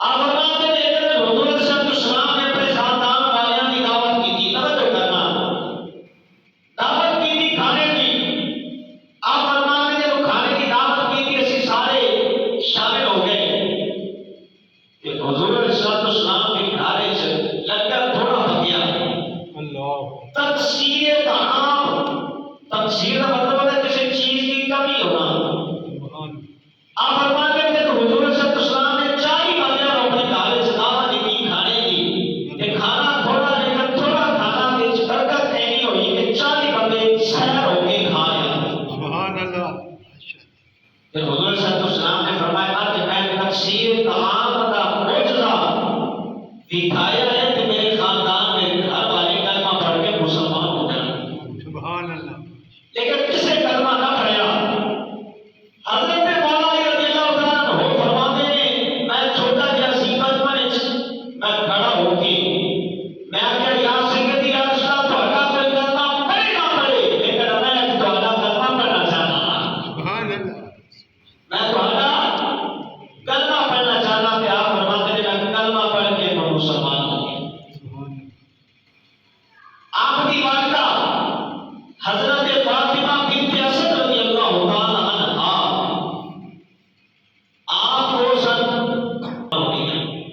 آپ فرماتے ہیں ایک دن حضور صلی اللہ علیہ وسلم نے اپنے خاندان والوں کی دعوت کی تھی، توجہ کرنا، دعوت کی تھی کھانے کی۔ آپ فرماتے ہیں جب کھانے کی دعوت کی تھی اسی سارے شامل ہو گئے کہ حضور صلی اللہ علیہ وسلم کے گھر سے لنگر تھوڑا ہو گیا۔ تقسیر طعام، تقسیر کا مطلب ہے کسی چیز کی کمی ہونا۔ آپ فرماتے ہیں کہ حضور صلی اللہ علیہ وسلم نے 40 بندیاں اپنے گھر سے دعوت دی کھانے کی کہ کھانا تھوڑا لیکن تھوڑا کھانا وچ برکت ایسی ہوئی کہ 40 بندے سیر ہو کے کھا گئے۔ سبحان اللہ۔ پھر حضور صلی اللہ علیہ وسلم نے فرمایا کہ میں تقسیر طعام کا معجزہ دکھایا ہے کہ میرے خاندان میں گھر والے کلمہ پڑھ کے مسلمان ہو جائیں۔ سبحان اللہ۔ لیکن کسے کلمہ نہ پڑھا۔ حضرت مولا علی رضی اللہ تعالیٰ عنہ فرماتے ہیں میں چھوٹا جہا سی بچپن میں کھڑا ہو کے میں آخیا یا سیدی یا رسول اللہ تہاڈا کوئی کلمہ پڑھے نہ پڑھے لیکن میں تہاڈا کلمہ پڑھنا چاہتا ہوں۔ سبحان اللہ۔ میں تہاڈا کلمہ پڑھنا چاہتا ہوں۔ آپ فرماتے ہیں میں کلمہ پڑھ کے میں مسلمان ہو گیا۔ آپ کی والدہ حضرت فاطمہ بنت اسد رضی اللہ تعالی عنہا آپ کو سن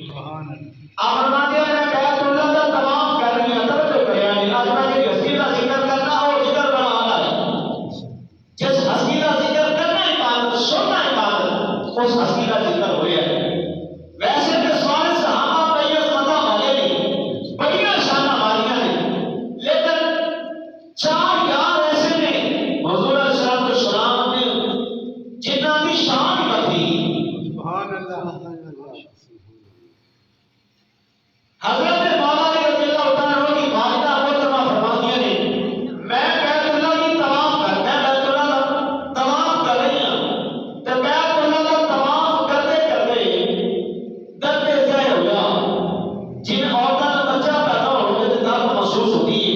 سبحان اللہ۔ آپ فرماتے ہیں میں بیت اللہ کا طواف کر رہی ہوں، توجہ کریں آج میں ایک ہستی کا ذکر کرنا اور ذکر بڑا اعلیٰ ہے۔ جس ہستی کا ذکر کرنا عبادت، سننا عبادت، اس ہستی کا ذکر ہو رہا ہے۔ ویسے کہ سارے صحابہ بیعت فتح والے نے بڑیاں شان والیاں نے، لیکن 4 یار ایسے نے حضور صلی اللہ علیہ وسلم نے جنہاں کی شان بتھی۔ سبحان اللہ۔ حضرت مولا علی رضی اللہ تعالیٰ عنہ کی والدہ محترمہ فرماتی ہیں میں بیت اللہ کی طواف کر میں بیت اللہ کا طواف کر رہی ہوں تو بیت اللہ کا طواف کرتے کرتے درد ظاہر ہوا۔ جن عورتوں کا بچہ پیدا ہو گیا تو درد محسوس ہوتی ہے،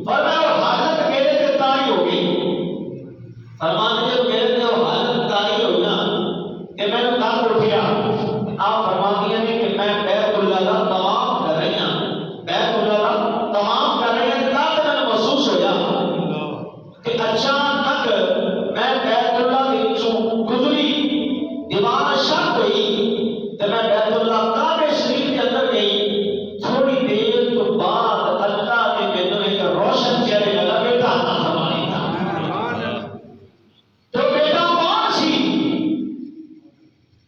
فرمایا وہ حالت میرے تے طاری ہو گئی۔ فرماتے جب میرے تے وہ حالت طاری ہوئی نا کہ میں نے درد اٹھیا۔ آپ فرماتی ہیں کہ میں بیت اللہ کا طواف کر رہی ہوں، بیت اللہ کا طواف کر رہی ہوں، درد میں محسوس ہوا کہ اچانک میں بیت اللہ کے وچوں گزری، دیوار شق ہوئی تو میں بیت اللہ کعبہ شریف کے اندر گئی۔ تھوڑی دیر تو بعد اللہ نے مینوں ایک روشن چہرے والا بیٹا عطا فرمایا تھا۔ تو بیٹا کون سی؟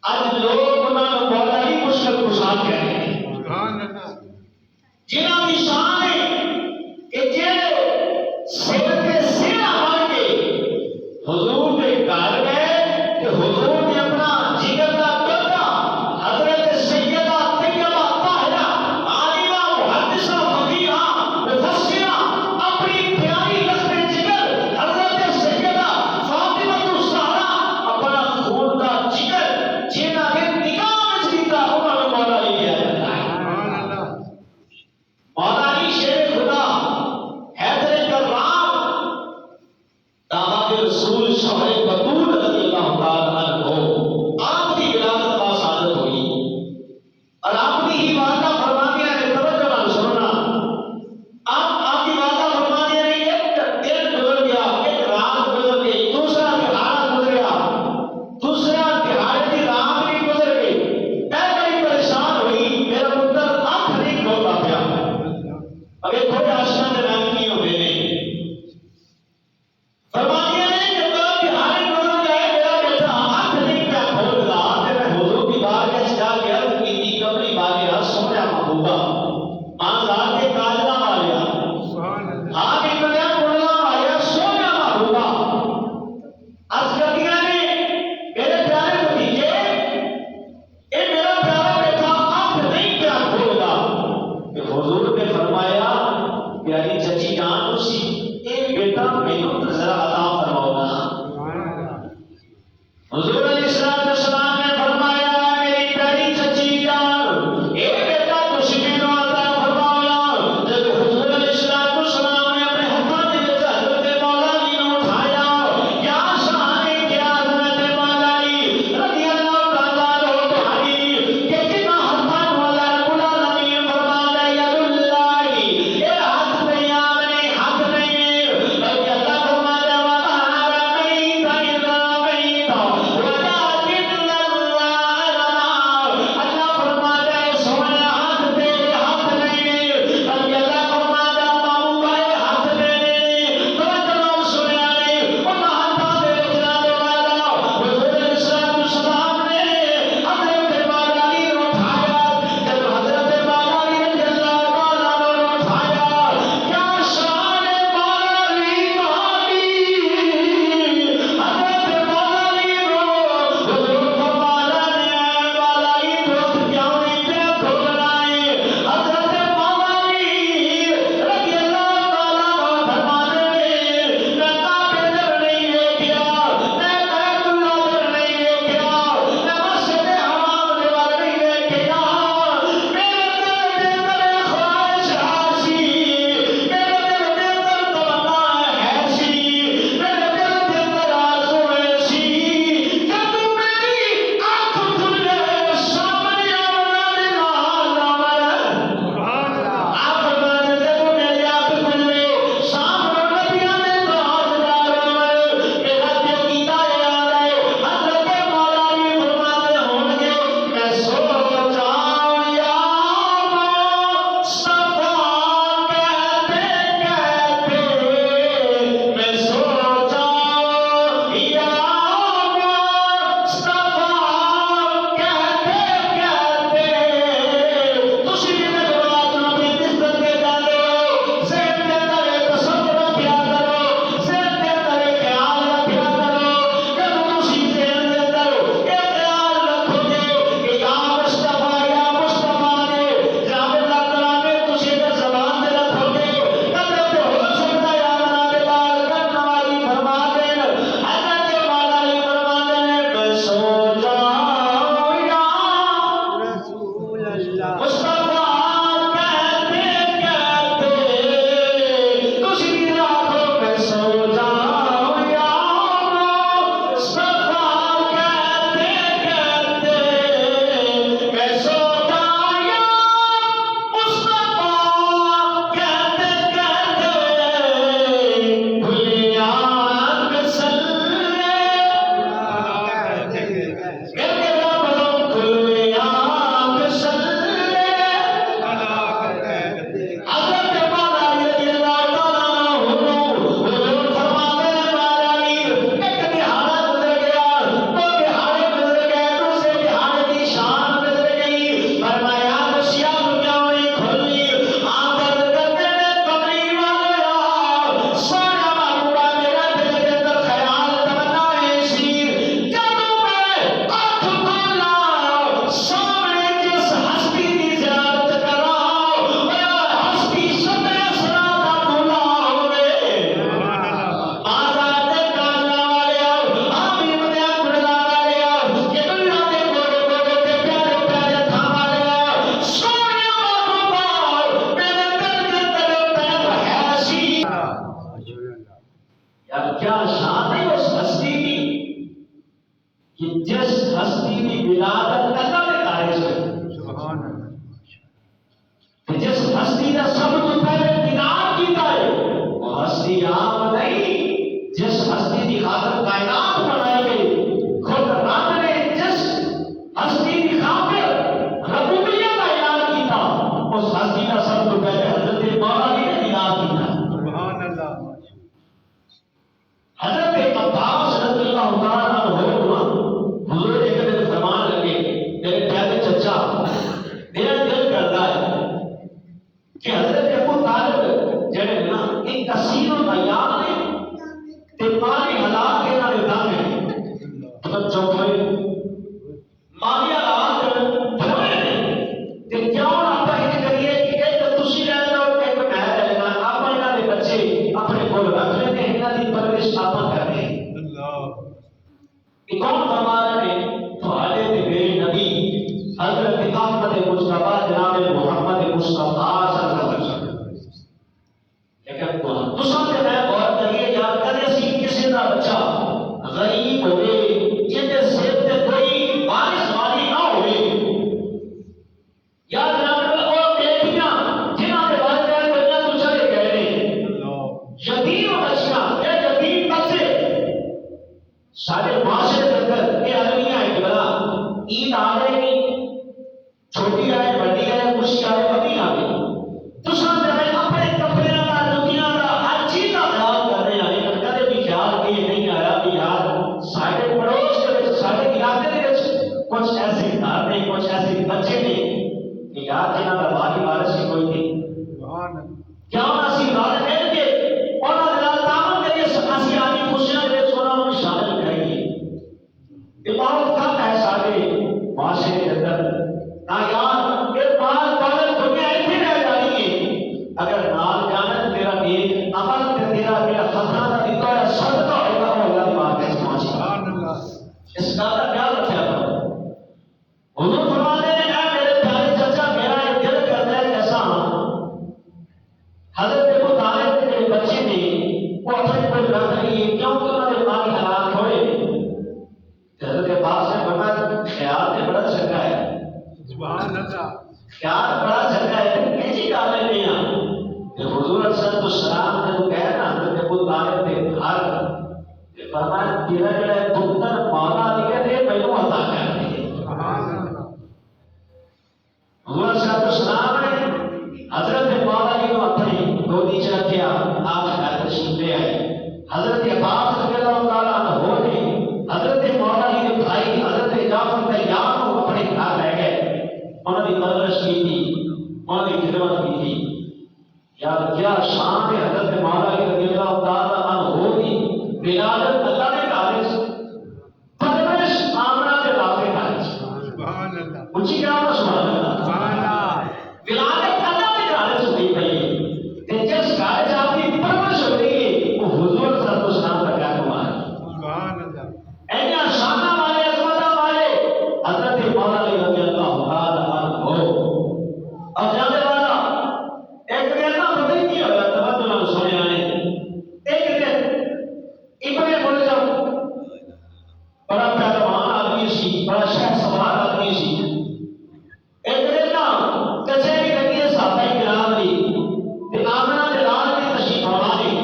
آج لوگ انہاں نوں مولا ہی مشکل کشا کہتے ہیں، سبحان اللہ۔ جنہاں کی شان ہے کہ جڑے سر تے سینہ بن کے حضور کے گھر گئے کہ حضور نے اپنا جگر کا ٹکڑا حضرت سیدہ طیبہ طاہرہ عالمہ محدثہ فقیہہ مفسرہ اپنی پیاری لذت جگر حضرت سیدہ فاطمہ الزہرا اپنا خون کا جگر جنہاں کے نکاح وچ دیتا انہاں نوں مولا علی کہا جاتا ہے۔ سبحان اللہ۔ ہستی کا سب تو پہلے حضرت مولا علی نے دیدار کیا. سبحان اللہ. حضرت عباس رضی اللہ تعالیٰ عنہ حضور ایک دن فرمان لگے میرے پیارے چچا میرا دل کرتا ہے کہ حضرت ابو طالب جڑے نا ایک کثیر الایام نے تے مالی حالات کے نال دامے توجہ ہوئے مالی حالات بھرے نے تے کیوں آپ یہ کریے کہ ایک تسی رہ جاؤ ایک میں رہ جانا آپ انہاں دے بچے اپنے کول رکھ لیں تے انہاں دی پرورش آپ کر دیں. کون فرما رہے ہیں تھوڑے تے میرے نبی حضرت احمد مصطفیٰ جناب محمد مصطفیٰ صلی اللہ علیہ وسلم. لیکن تساں تے میں غور کریے یاد کرے سی کسی دا بچہ غریب ہوئے جن دے سر تے کوئی وارث والی نہ ہوئے یا جناب او بیٹیاں جنہاں دے والدین دنیا تو چلے گئے نے یتیم بچیاں اے یتیم بچے سارے معاشرے کے اندر یہ عالمیہ ہے کہ بلا عید آ گئی چھوٹی آئے بڑی آئے خوشی آئے بڑی آ گئی تو سب جب اپنے کپڑے کا دنیا کا ہر چیز کا خیال کر رہے ہیں لیکن کدے بھی خیال یہ نہیں آیا کہ یار سارے پڑوس کے سارے علاقے کے کچھ ایسے گھر نے کچھ ایسے بچے نے کہ یار جنہاں کا والی وارث ہی کوئی نہیں کیا اسی رل مل کے انہاں دے نال تعاون کریے اسی آدمی خوشیاں دے وچ انہاں نوں شامل کریں. یہ بہت کم ہے سارے معاشرے کے اندر نہ یار یہ مال دولت دنیا ایتھے رہ جانی ہے اگر نال جانت تیرا نیک عمل تے تیرا میرا خطرہ دا دتا ہے صدقہ ہوگا وہ اللہ دی بات ہے. سبحان اللہ. اس کا خیال رکھا کرو. حضور فرماتے ہیں اے میرے پیارے چچا میرا یہ دل کرتا ہے ایسا حضرت ابو طالب کے بچے نے وہ اپنے پر رکھ رہی ہے کیونکہ انہوں نے مالی حالات ہوئے. حضرت عباس نے فرمایا خیال تے بڑا چنگا ہے. سبحان اللہ. خیال بڑا چنگا ہے کیسی گل ہے نہیں کہ حضور صلی اللہ علیہ وسلم نے تو کہا نا حضرت ابو طالب کے گھر کہ فرمایا تیرا جڑا پتر مولا علی کے دے مینوں عطا کر دے. سبحان اللہ. حضور صلی اللہ علیہ وسلم نے حضرت مولا علی کو اپنی گودی چ رکھیا آپ گھر تشریف لے آئے. حضرت عباس رضی اللہ تعالیٰ عنہ نے حضرت مولا علی کے بھائی حضرت جعفر طیار کو اپنے گھر لے گئے انہوں نے پرورش کی تھی انہوں نے خدمت کی تھی. یار کیا شان ہے حضرت مولا علی رضی اللہ تعالیٰ عنہ کی ولادت اللہ نے کہا پرورش آمنہ کے لاتے کہا. سبحان اللہ. اونچی کیا ہونا سبحان اللہ. سبحان اللہ. ولادت اللہ نے کہا ہوتی پئی تے جس گھر آپ کی پرورش ہو رہی ہے وہ حضور صلی اللہ علیہ وسلم کا کیا کمال ہے. سبحان اللہ. اینا شانہ والے عظمتہ والے حضرت مولا علی رضی اللہ تعالیٰ عنہ. اب جانے والا ایک دن نا پتہ ہی کیا ہویا توجہ نال سنے آنے ایک دن ابن ملجم بڑا پہلوان آدمی سی بڑا شہر سوار آدمی سی ایک دن نا کچہری لگی ہے صحابہ کرام دی تے آمنہ دے لال کی تشریف فرما دی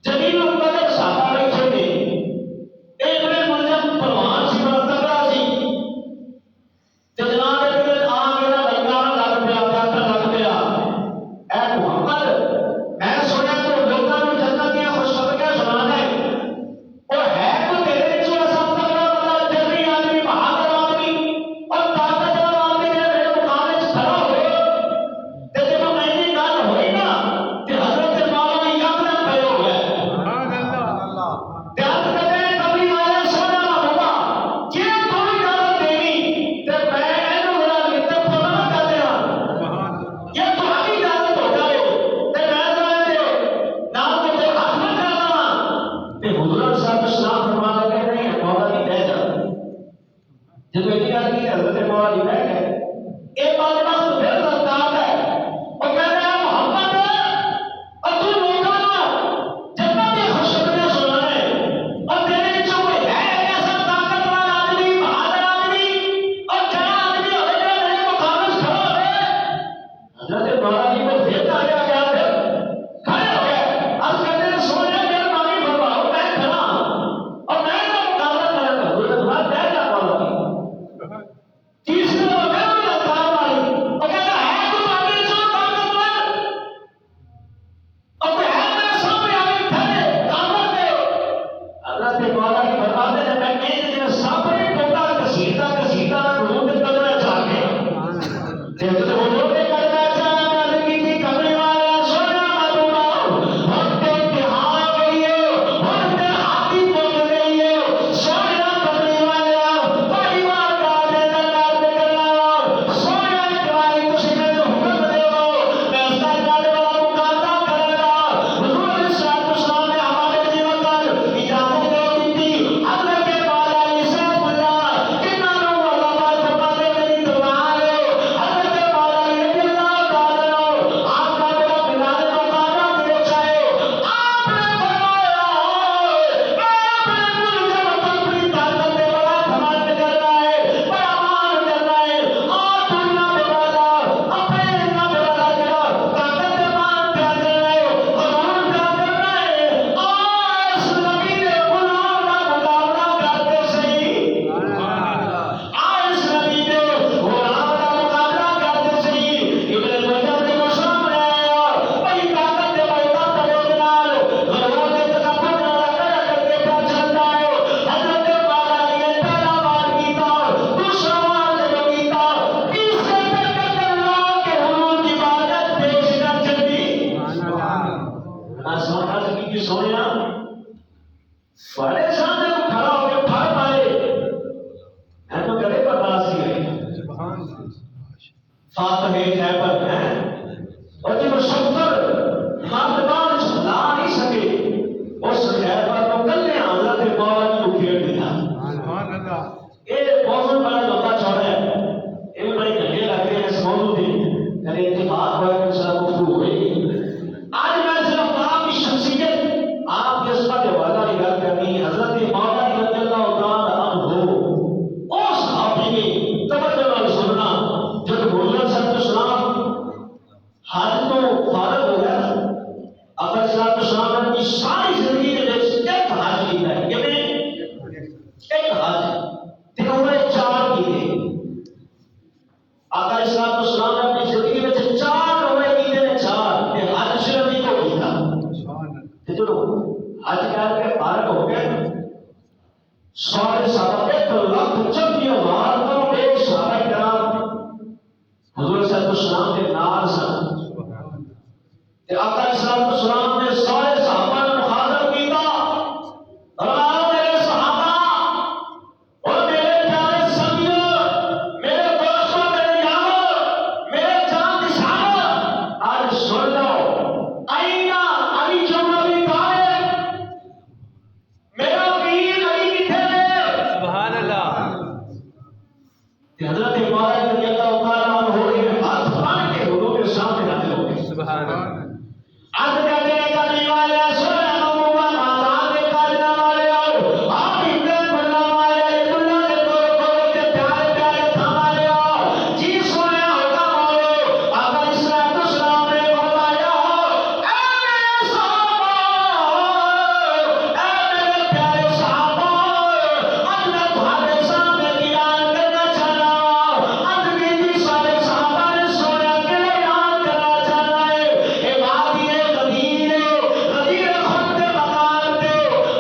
جلیل القدر صحابہ بیٹھے تھے. ابن ملجم پہلوان سی بڑا تگڑا سی تے جناب ایک دن آ کے نا لنگار لگ پیا پیاتر لگ پیا اے محمد میں سنیا تو لوگاں نوں جنت دیاں خوشخبریاں سنانا ہے اور ہے تو تیرے وچ ایسا تگڑا بندہ جلدی آدمی بہادر آدمی اور طاقتور آدمی جڑا میرے مقابلے وچ کھڑا ہوئے تے جدوں ایسی گل ہوئی نا تے حضرت مولا علی یکدم پے ہو گئے. سبحان اللہ. یاد کرے کبھی والے سونا نہ ہوگا جے کوئی اجازت دینی تے میں اینو میرا متر پورا کر دیا سبحان اللہ. یہ تمہاری اجازت ہو جائے تے میں جانے نہ تے ہاتھ نہ کرنا تے حضور صاحب اسلام فرما لگے نہیں مولا علی بیٹھ جا. جب یہ گل کی حضرت مولا علی بیٹھ گئے ایک بات بس پھر سرکار ہے اور کہتے ہیں محمد اور تو لوگوں کو جنت کی خوشخبریاں سنانا ہے اور تیرے وچوں کوئی ہے ایسا طاقتور آدمی بہادر آدمی اور جڑا آدمی ہوئے جو میرے مقابلے میں کھڑا ہوئے. حضرت مولا علی کو پھر آ گیا کھڑے ہو گئے. اب کہتے ہیں سونے میرے نامی فرماؤ میں کھڑا اور میں کا مقابلہ کرے گا. حضور نے فرمایا بیٹھ جا مولا علی. تیسرے لوگ ہیں وہ لطار والی وہ کہتا ہے تو فاتح خیبر ہیں اور جب شکر مردمان چلا نہیں سکے اس خیبر کو کلے حضرت مولا کو کھیڑ دیا. سبحان اللہ. یہ موضوع بڑا لمبا چوڑا ہے. یہ بڑی گھنٹے لگ رہے ہیں اس موضوع کی. کبھی اتفاق ہوا کہ سب گفتگو ہوئے گی. آج میں صرف آپ کی شخصیت آپ کے اس کے حوالہ کی گل کرنی. حضرت مولا رضی اللہ تعالی عنہ اس صحابی کی توجہ نال سننا جب مولا صاحب السلام حج تو فارغ ہو گیا. اگر صاحب السلام نے اپنی ساری زندگی کے وچ ایک حج کیتا ہے. ایک حج تے عمرے 4 کیتے. آقا اسلام السلام نے اپنی زندگی میں 4 عمرے کیتے نے 4 تے حج صرف ایک ہو کیتا. تے جو حج کر کے فارغ ہو گئے سارے صحابہ 1,36,000 تو بے صحابہ کرام حضور صلی اللہ علیہ وسلم کے نال سن. تے آقا اسلام السلام نے سارے صحابہ کو مخاطب کیتا. فرمایا میرے صحابہ اور میرے پیارے سنگیو میرے دوستوں میرے یارو میرے جان نثارو آج سن لو آئینہ علی جو نبی طالب میرا پیر علی کتھے ہے. سبحان اللہ. کہ حضرت مولا رضی اللہ تعالیٰ عنہ ہو رہے ہاتھ پان کے حضور کے سامنے حاضر ہو گئے. سبحان اللہ. آج کہتے ہیں کرنے والے سونا نموہ مادان کے کارنا والے آؤ آپ اندر بلنا والے بلنا کے دور کے پیارے پیارے تھا والے آؤ جی سونے حکم آؤ. آقا اسلام السلام نے فرمایا اے میرے صحابہ اے میرے پیارے صحابہ اب میں تمہارے سامنے بیان کرنا چاہتا ہوں. اب میری سارے صحابہ نے سونا کے بیان کرنا چاہتا ہے. اے وادی غدیر غدیر خود مکان پہ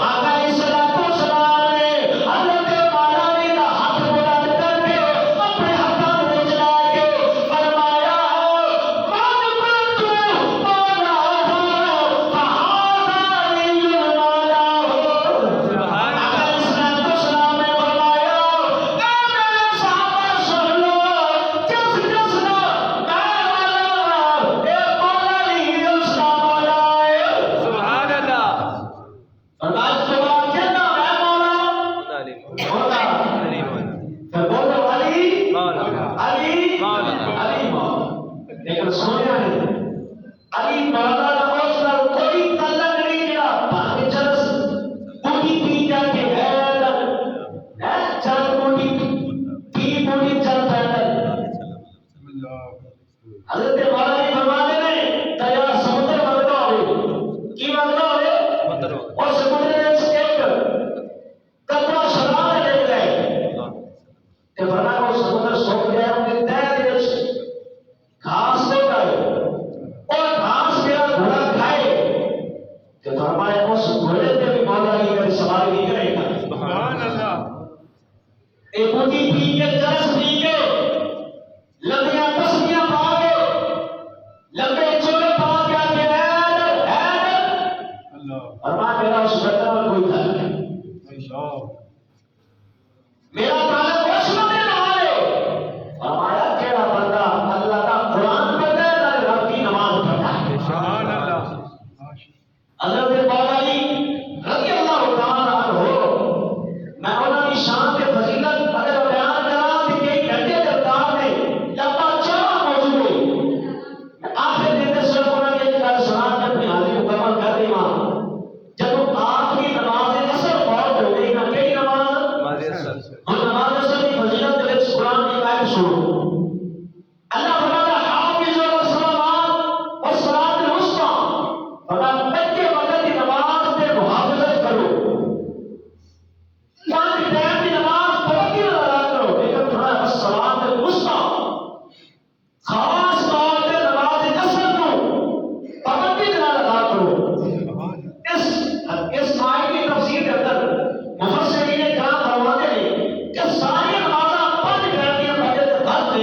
آقا اسلام السلام نے حضرت مولاوی کا ہاتھ بلند کر کے اپنے ہاتھوں میں چلا کے فرمایا من کنت مولا ہو فہذا علی مولا ہو. سبحان آقا اللہ. اسلام السلام نے فرمایا اے میرے صحابہ سن لو جس جس نے میں مولا اے مولا نہیں اس کا مولا ہے. سبحان اللہ. اور آج تو آپ کہنا میں مولا علی مولا علی مولا. پھر بولو علی مولا. علی مولا. علی مولا. لیکن سنیا نہیں علی مولا کا اس کا کوئی تعلق نہیں کیا. باقی چرس بوٹی پی جا کے چل بوٹی پی بوٹی چل پیدل. حضرت مولا کی فرماتے ہیں دریا سمندر بنتا ہوئے کی بنتا ہوئے مطلب اور سمندر سے ایک قطرہ شراب لے گئے. تے ورنہ وہ سمندر سوکھ گیا ان کے تہہ دے وچ گھاس لے گئے اور گھاس میرا گھوڑا کھائے. تے فرمایا اس گھوڑے پہ بھی مولا کی کبھی سواری نہیں کرے گا. سبحان اللہ. اے بوٹی پی کے چرس پی کے لمبیاں تسبیحاں پا کے لمبے چوڑے پا کے آگے اللہ. فرمایا میرا اس بندہ میں کوئی تعلق نہیں. اللہ. میرا تعلق اس بندے نال ہے. فرمایا کیڑا بندہ اللہ کا قرآن پڑھتا ہے نال رب کی نماز پڑھتا ہے. سبحان اللہ. حضرت مولا علی رضی اللہ تعالی عنہ میں انہوں کی شان کے فضیلت اگر بیان کرا تو کئی گھنٹے درکار میں لمبا چوڑا موضوع ہے. آخر دن میں صرف انہوں نے ایک گل سنا کے اپنی حاضری مکمل کر دی. وہاں جب آپ کی نماز اثر فوت ہو گئی نا کئی نماز ماضی اثر. اور نماز اثر کی فضیلت کے وچ قرآن کی آیت سنو. اللہ فرماتا ہے حافظوا علی الصلوات والصلاۃ الوسطی. فرمایا بچے وقت کی نماز پہ محافظت کرو. پانچ ٹائم کی نماز پابندی ادا کرو. لیکن فرمایا الصلاۃ الوسطی خاص طور پہ نماز اثر کو پابندی ادا کرو. اس آیت کی تفسیر کے اندر مفسرین کرام فرماتے ہیں کہ ساری نمازاں 5 ٹائم کی پڑھتے تھے.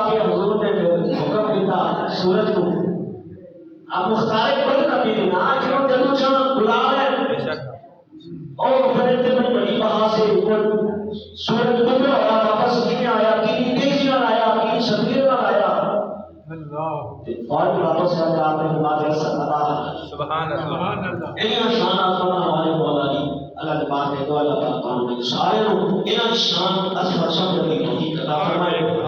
کے حضور نے حکم دیتا سورج کو اب مختار کوئی نبی نہیں نہ کیوں جدو جان غلام ہے اور فرشتے میں بڑی بہا سے اوپر سورج ڈوبا اور واپس نہیں آیا کہ تیزی نہ آیا کہ شبیر نہ آیا اللہ اور واپس آ کے آپ نے بات اللہ سبحان اللہ انہاں شان آسمان ہمارے مولا جی اللہ کے پاس ہے تو اللہ پاک قانون سارے لوگ انہاں شان اس فرشت کی توفیق عطا فرمائے